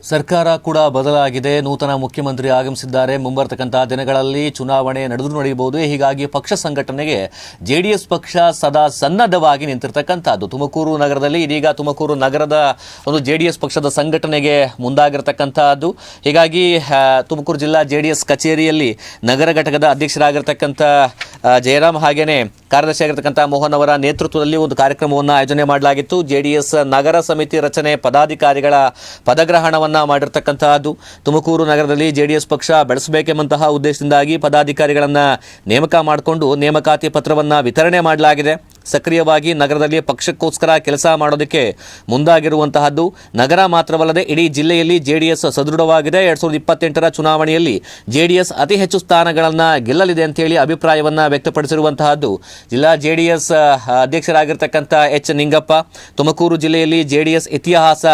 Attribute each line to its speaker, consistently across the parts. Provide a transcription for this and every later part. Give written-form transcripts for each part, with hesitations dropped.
Speaker 1: ಸರ್ಕಾರ ಕೂಡ ಬದಲಾಗಿದೆ. ನೂತನ ಮುಖ್ಯಮಂತ್ರಿ ಆಗಮಿಸಿದ್ದಾರೆ. ಮುಂಬರ್ತಕ್ಕಂಥ ದಿನಗಳಲ್ಲಿ ಚುನಾವಣೆ ನಡೆಯಬಹುದು. ಹೀಗಾಗಿ ಪಕ್ಷ ಸಂಘಟನೆಗೆ ಜೆಡಿಎಸ್ ಪಕ್ಷ ಸದಾ ಸನ್ನದ್ಧವಾಗಿ ನಿಂತಿರ್ತಕ್ಕಂಥದ್ದು. ತುಮಕೂರು ನಗರದಲ್ಲಿ ಇದೀಗ ತುಮಕೂರು ನಗರದ ಒಂದು ಜೆಡಿಎಸ್ ಪಕ್ಷದ ಸಂಘಟನೆಗೆ ಮುಂದಾಗಿರ್ತಕ್ಕಂಥದ್ದು. ಹೀಗಾಗಿ ತುಮಕೂರು ಜಿಲ್ಲಾ ಜೆಡಿಎಸ್ ಕಚೇರಿಯಲ್ಲಿ ನಗರ ಘಟಕದ ಅಧ್ಯಕ್ಷರಾಗಿರ್ತಕ್ಕಂಥ ಜಯರಾಮ್ ಹಾಗೇನೆ ಕಾರ್ಯದರ್ಶಿಯಾಗಿರ್ತಕ್ಕಂಥ ಮೋಹನ್ ಅವರ ನೇತೃತ್ವದಲ್ಲಿ ಒಂದು ಕಾರ್ಯಕ್ರಮವನ್ನು ಆಯೋಜನೆ ಮಾಡಲಾಗಿತ್ತು. ಜೆಡಿಎಸ್ ನಗರ ಸಮಿತಿ ರಚನೆ, ಪದಾಧಿಕಾರಿಗಳ ಪದಗ್ರಹಣವನ್ನು ಮಾಡಿರ್ತಕ್ಕಂತಹದ್ದು. ತುಮಕೂರು ನಗರದಲ್ಲಿ ಜೆಡಿಎಸ್ ಪಕ್ಷ ಬೆಳೆಸಬೇಕೆಂಬಂತಹ ಉದ್ದೇಶದಿಂದಾಗಿ ಪದಾಧಿಕಾರಿಗಳನ್ನು ನೇಮಕ ಮಾಡಿಕೊಂಡು ನೇಮಕಾತಿ ಪತ್ರವನ್ನು ವಿತರಣೆ ಮಾಡಲಾಗಿದೆ. ಸಕ್ರಿಯವಾಗಿ ನಗರದಲ್ಲಿ ಪಕ್ಷಕ್ಕೋಸ್ಕರ ಕೆಲಸ ಮಾಡೋದಕ್ಕೆ ಮುಂದಾಗಿರುವಂತಹದ್ದು. ನಗರ ಮಾತ್ರವಲ್ಲದೆ ಇಡೀ ಜಿಲ್ಲೆಯಲ್ಲಿ ಜೆಡಿಎಸ್ ಸದೃಢವಾಗಿದೆ. 2028ರ ಚುನಾವಣೆಯಲ್ಲಿ ಜೆಡಿಎಸ್ ಅತಿ ಹೆಚ್ಚು ಸ್ಥಾನಗಳನ್ನು ಗೆಲ್ಲಲಿದೆ ಅಂತೇಳಿ ಅಭಿಪ್ರಾಯವನ್ನು ವ್ಯಕ್ತಪಡಿಸಿರುವಂತಹದ್ದು ಜಿಲ್ಲಾ ಜೆಡಿಎಸ್ ಅಧ್ಯಕ್ಷರಾಗಿರ್ತಕ್ಕಂಥ ಎಚ್ ನಿಂಗಪ್ಪ. ತುಮಕೂರು ಜಿಲ್ಲೆಯಲ್ಲಿ ಜೆಡಿಎಸ್ ಇತಿಹಾಸ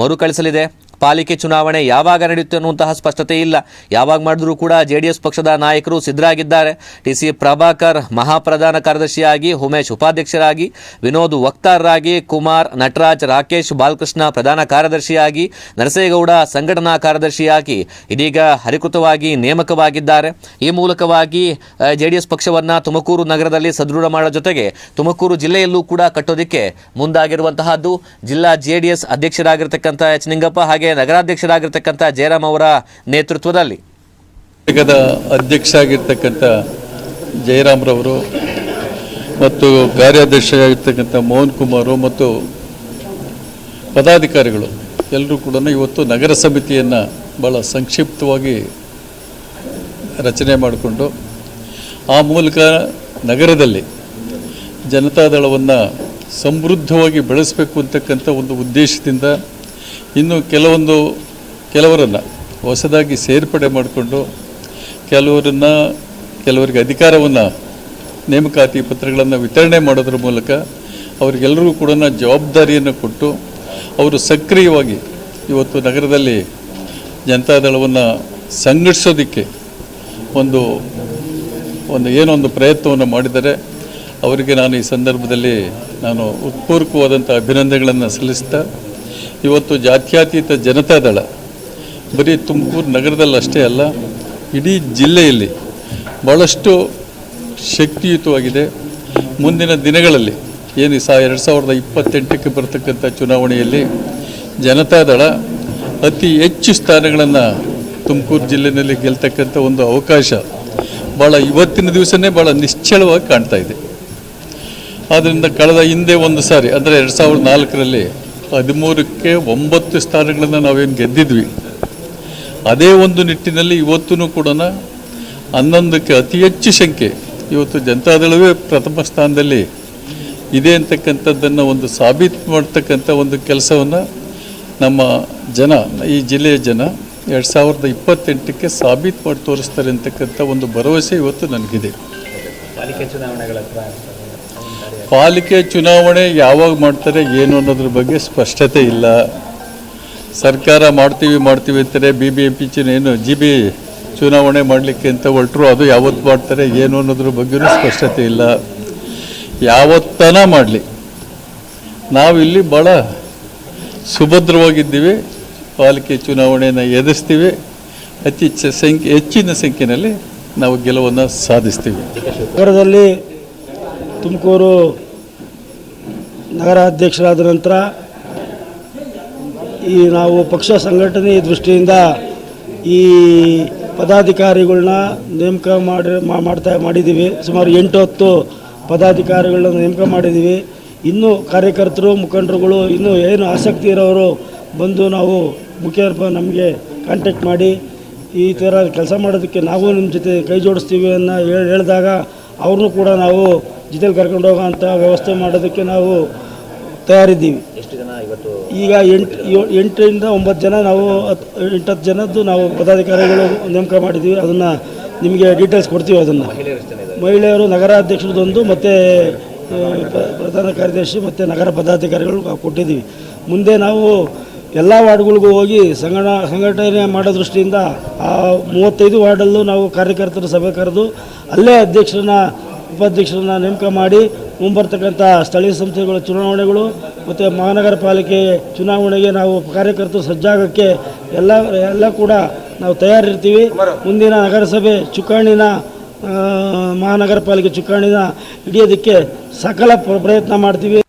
Speaker 1: ಮರುಕಳಿಸಲಿದೆ. ಪಾಲಿಕೆ ಚುನಾವಣೆ ಯಾವಾಗ ನಡೆಯುತ್ತೆ ಅನ್ನುವಂತಹ ಸ್ಪಷ್ಟತೆ ಇಲ್ಲ. ಯಾವಾಗ ಮಾಡಿದ್ರೂ ಕೂಡ ಜೆಡಿಎಸ್ ಪಕ್ಷದ ನಾಯಕರು ಸಿದ್ಧರಾಗಿದ್ದಾರೆ. ಟಿ.ಸಿ. ಪ್ರಭಾಕರ್ ಮಹಾಪ್ರಧಾನ ಕಾರ್ಯದರ್ಶಿಯಾಗಿ, ಉಮೇಶ್ ಉಪಾಧ್ಯಕ್ಷರಾಗಿ, ವಿನೋದ್ ವಕ್ತಾರರಾಗಿ, ಕುಮಾರ್, ನಟರಾಜ್, ರಾಕೇಶ್, ಬಾಲಕೃಷ್ಣ ಪ್ರಧಾನ ಕಾರ್ಯದರ್ಶಿಯಾಗಿ, ನರಸೇಗೌಡ ಸಂಘಟನಾ ಕಾರ್ಯದರ್ಶಿಯಾಗಿ ಇದೀಗ ಅಧಿಕೃತವಾಗಿ ನೇಮಕವಾಗಿದ್ದಾರೆ. ಈ ಮೂಲಕವಾಗಿ ಜೆಡಿಎಸ್ ಪಕ್ಷವನ್ನು ತುಮಕೂರು ನಗರದಲ್ಲಿ ಸದೃಢ ಮಾಡೋ ಜೊತೆಗೆ ತುಮಕೂರು ಜಿಲ್ಲೆಯಲ್ಲೂ ಕೂಡ ಕಟ್ಟೋದಕ್ಕೆ ಮುಂದಾಗಿರುವಂತಹದ್ದು ಜಿಲ್ಲಾ ಜೆಡಿಎಸ್ ಅಧ್ಯಕ್ಷರಾಗಿರ್ತಕ್ಕಂಥ ಎಚ್ ನಿಂಗಪ್ಪ ಹಾಗೆ ನಗರಾಧ್ಯಕ್ಷರಾಗಿರ್ತಕ್ಕಂಥ ಜಯರಾಮ್ ಅವರ ನೇತೃತ್ವದಲ್ಲಿ.
Speaker 2: ಅಧ್ಯಕ್ಷ ಆಗಿರ್ತಕ್ಕಂಥ ಜಯರಾಮ್ರವರು ಮತ್ತು ಕಾರ್ಯಾಧ್ಯಕ್ಷರಾಗಿರ್ತಕ್ಕಂಥ ಮೋಹನ್ ಕುಮಾರ್ ಮತ್ತು ಪದಾಧಿಕಾರಿಗಳು ಎಲ್ಲರೂ ಕೂಡ ಇವತ್ತು ನಗರ ಸಮಿತಿಯನ್ನು ಭಾಳ ಸಂಕ್ಷಿಪ್ತವಾಗಿ ರಚನೆ ಮಾಡಿಕೊಂಡು ಆ ಮೂಲಕ ನಗರದಲ್ಲಿ ಜನತಾದಳವನ್ನು ಸಮೃದ್ಧವಾಗಿ ಬೆಳೆಸಬೇಕು ಅಂತಕ್ಕಂಥ ಒಂದು ಉದ್ದೇಶದಿಂದ ಇನ್ನು ಕೆಲವರನ್ನು ಹೊಸದಾಗಿ ಸೇರ್ಪಡೆ ಮಾಡಿಕೊಂಡು ಕೆಲವರಿಗೆ ಅಧಿಕಾರವನ್ನು ನೇಮಕಾತಿ ಪತ್ರಗಳನ್ನು ವಿತರಣೆ ಮಾಡೋದ್ರ ಮೂಲಕ ಅವರಿಗೆಲ್ಲರಿಗೂ ಕೂಡ ಜವಾಬ್ದಾರಿಯನ್ನು ಕೊಟ್ಟು ಅವರು ಸಕ್ರಿಯವಾಗಿ ಇವತ್ತು ನಗರದಲ್ಲಿ ಜನತಾದಳವನ್ನು ಸಂಘಟಿಸೋದಕ್ಕೆ ಏನೊಂದು ಪ್ರಯತ್ನವನ್ನು ಮಾಡಿದ್ದಾರೆ. ಅವರಿಗೆ ನಾನು ಈ ಸಂದರ್ಭದಲ್ಲಿ ಉತ್ಪೂರ್ವಕವಾದಂಥ ಅಭಿನಂದನೆಗಳನ್ನು ಸಲ್ಲಿಸ್ತಾ ಇವತ್ತು ಜಾತ್ಯತೀತ ಜನತಾದಳ ಬರೀ ತುಮಕೂರು ನಗರದಲ್ಲಿ ಅಷ್ಟೇ ಅಲ್ಲ, ಇಡೀ ಜಿಲ್ಲೆಯಲ್ಲಿ ಭಾಳಷ್ಟು ಶಕ್ತಿಯುತವಾಗಿದೆ. ಮುಂದಿನ ದಿನಗಳಲ್ಲಿ ಏನು 2028ಕ್ಕೆ ಬರ್ತಕ್ಕಂಥ ಚುನಾವಣೆಯಲ್ಲಿ ಜನತಾದಳ ಅತಿ ಹೆಚ್ಚು ಸ್ಥಾನಗಳನ್ನು ತುಮಕೂರು ಜಿಲ್ಲೆಯಲ್ಲಿ ಗೆಲ್ತಕ್ಕಂಥ ಒಂದು ಅವಕಾಶ ಇವತ್ತಿನ ದಿವಸನೇ ಭಾಳ ನಿಶ್ಚಳವಾಗಿ ಕಾಣ್ತಾ ಇದೆ. ಆದ್ದರಿಂದ ಕಳೆದ ಹಿಂದೆ ಒಂದು ಸಾರಿ ಅಂದರೆ 2004ರಲ್ಲಿ 13ಕ್ಕೆ 9 ಸ್ಥಾನಗಳನ್ನು ನಾವೇನು ಗೆದ್ದಿದ್ವಿ, ಅದೇ ಒಂದು ನಿಟ್ಟಿನಲ್ಲಿ ಇವತ್ತೂ ಕೂಡ 11ಕ್ಕೆ ಅತಿ ಹೆಚ್ಚು ಸಂಖ್ಯೆ ಇವತ್ತು ಜನತಾದಳವೇ ಪ್ರಥಮ ಸ್ಥಾನದಲ್ಲಿ ಇದೆ ಅಂತಕ್ಕಂಥದ್ದನ್ನು ಸಾಬೀತು ಮಾಡ್ತಕ್ಕಂಥ ಒಂದು ಕೆಲಸವನ್ನು ನಮ್ಮ ಈ ಜಿಲ್ಲೆಯ ಜನ 2028ಕ್ಕೆ ಸಾಬೀತು ಮಾಡಿ ತೋರಿಸ್ತಾರೆ ಅಂತಕ್ಕಂಥ ಒಂದು ಭರವಸೆ ಇವತ್ತು ನನಗಿದೆ. ಪಾಲಿಕೆ ಚುನಾವಣೆ ಯಾವಾಗ ಮಾಡ್ತಾರೆ ಏನು ಅನ್ನೋದ್ರ ಬಗ್ಗೆ ಸ್ಪಷ್ಟತೆ ಇಲ್ಲ. ಸರ್ಕಾರ ಮಾಡ್ತೀವಿ ಅಂತಾರೆ. BBMP GB ಚುನಾವಣೆ ಮಾಡಲಿಕ್ಕೆ ಅಂತ ಹೊರಟರು, ಅದು ಯಾವತ್ತು ಮಾಡ್ತಾರೆ ಏನು ಅನ್ನೋದ್ರ ಬಗ್ಗೆಯೂ ಸ್ಪಷ್ಟತೆ ಇಲ್ಲ. ಯಾವತ್ತನ ಮಾಡಲಿ ನಾವಿಲ್ಲಿ ಭಾಳ ಸುಭದ್ರವಾಗಿದ್ದೀವಿ. ಪಾಲಿಕೆ ಚುನಾವಣೆಯನ್ನು ಎದುರಿಸ್ತೀವಿ. ಹೆಚ್ಚಿನ ಸಂಖ್ಯೆಯಲ್ಲಿ ನಾವು ಗೆಲುವನ್ನು ಸಾಧಿಸ್ತೀವಿ.
Speaker 3: ನಗರದಲ್ಲಿ ತುಮಕೂರು ನಗರ ಅಧ್ಯಕ್ಷರಾದ ನಂತರ ನಾವು ಪಕ್ಷ ಸಂಘಟನೆ ದೃಷ್ಟಿಯಿಂದ ಈ ಪದಾಧಿಕಾರಿಗಳನ್ನ ನೇಮಕ ಮಾಡಿದ್ದೀವಿ. ಸುಮಾರು 8-10 ಪದಾಧಿಕಾರಿಗಳನ್ನ ನೇಮಕ ಮಾಡಿದ್ದೀವಿ. ಇನ್ನೂ ಕಾರ್ಯಕರ್ತರು, ಮುಖಂಡರುಗಳು ಇನ್ನೂ ಏನು ಆಸಕ್ತಿ ಇರೋರು ಬಂದು ನಾವು ನಮಗೆ ಕಾಂಟ್ಯಾಕ್ಟ್ ಮಾಡಿ ಈ ಥರ ಕೆಲಸ ಮಾಡೋದಕ್ಕೆ ನಾವು ನಿಮ್ಮ ಜೊತೆ ಕೈ ಜೋಡಿಸ್ತೀವಿ ಅನ್ನೋ ಹೇಳಿದಾಗ ಅವ್ರನ್ನೂ ಕೂಡ ನಾವು ಜೊತೆಲಿ ಕರ್ಕೊಂಡು ಹೋಗೋಂಥ ವ್ಯವಸ್ಥೆ ಮಾಡೋದಕ್ಕೆ ನಾವು ತಯಾರಿದ್ದೀವಿ. ಈಗ 8ರಿಂದ 9 ಜನ ನಾವು 8-10 ಜನದ್ದು ನಾವು ಪದಾಧಿಕಾರಿಗಳು ನೇಮಕ ಮಾಡಿದ್ದೀವಿ. ಅದನ್ನು ನಿಮಗೆ ಡೀಟೇಲ್ಸ್ ಕೊಡ್ತೀವಿ. ಅದನ್ನು ಮಹಿಳೆಯರು ನಗರಾಧ್ಯಕ್ಷರದೊಂದು ಮತ್ತು ಪ್ರಧಾನ ಕಾರ್ಯದರ್ಶಿ ಮತ್ತು ನಗರ ಪದಾಧಿಕಾರಿಗಳು ಕೊಟ್ಟಿದ್ದೀವಿ. ಮುಂದೆ ನಾವು ಎಲ್ಲ ವಾರ್ಡ್ಗಳಿಗೂ ಹೋಗಿ ಸಂಘಟನೆ ಮಾಡೋ ದೃಷ್ಟಿಯಿಂದ ಆ 35 ವಾರ್ಡಲ್ಲೂ ನಾವು ಕಾರ್ಯಕರ್ತರ ಸಭೆ ಕರೆದು ಅಲ್ಲೇ ಅಧ್ಯಕ್ಷರನ್ನ ಉಪಾಧ್ಯಕ್ಷರನ್ನ ನೇಮಕ ಮಾಡಿ ಮುಂಬರ್ತಕ್ಕಂಥ ಸ್ಥಳೀಯ ಸಂಸ್ಥೆಗಳ ಚುನಾವಣೆಗಳು ಮತ್ತು ಮಹಾನಗರ ಪಾಲಿಕೆ ಚುನಾವಣೆಗೆ ನಾವು ಕಾರ್ಯಕರ್ತರು ಸಜ್ಜಾಗಕ್ಕೆ ಎಲ್ಲ ಕೂಡ ನಾವು ತಯಾರಿರ್ತೀವಿ. ಮುಂದಿನ ನಗರಸಭೆ ಚುಕ್ಕಾಣಿನ ಮಹಾನಗರ ಪಾಲಿಕೆ ಚುಕ್ಕಾಣಿನ ಹಿಡಿಯೋದಕ್ಕೆ ಸಕಲ ಪ್ರಯತ್ನ ಮಾಡ್ತೀವಿ.